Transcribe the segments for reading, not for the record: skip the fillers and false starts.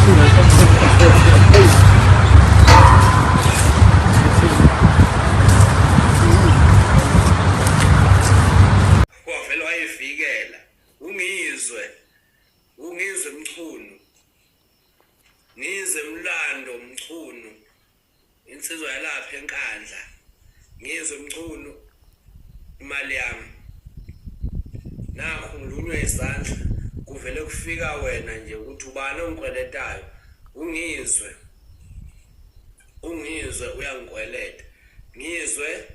Wavele wayivikela ungizwe mchunu ngize mlando mchunu insizwa yalapha enkandla ngizwe mchunu imali yami nakho ngilunwe isandla kuvele kufika wena nje ukuthi ubani ongikweletayo ungizwe uyangikweleta ngizwe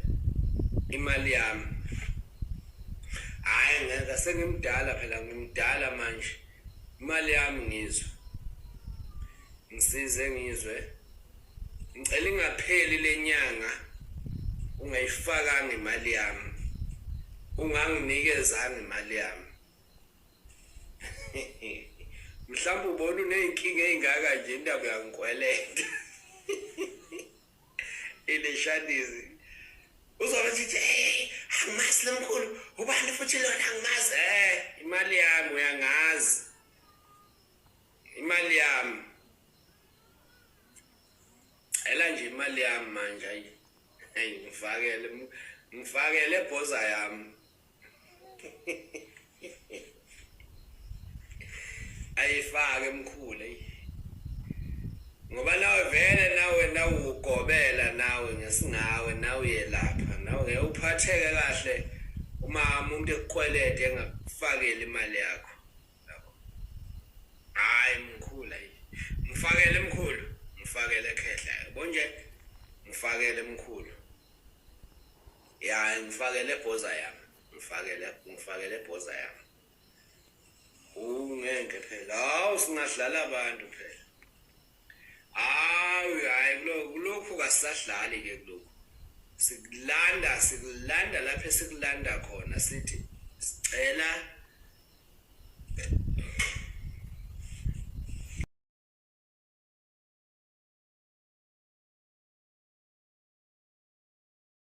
imali yami. Hayi ngeke sengimdala phela ngimdala manje imali yami ngizwe ngisize ngizwe ngicela ingapheli lenyanga ungayifakanga imali yami unganginikezanga imali yami. Mhlawumbe ubona uneyinkinga ezingaka nje indaba yangikweleta ileshanizi uzothi angimazi lemkhulu ubani futhi lona angimazi imali yami uyangazi imali yami ela nje imali yami manje ayi ngifakele ebhoza yami ayifake mkhulu ngoba nawe vele nawe ugobela nawe ngesingawe nawe uyelapha nawe ngeke uphatheke kahle uma umuntu ekukwelete engakufakela imali yakho yabo. Hayi mkhulu ngifakele mkhulu ngifakele ekhehla yabo nje ngifakele mkhulu ya ngifakele ebhoza yami ngifakele ebhoza yami ungeke phela hawu singadlala abantu phela. Hayi kulokhu kasadlali ke kulokhu sikulanda lapha esikulanda khona sithi sicela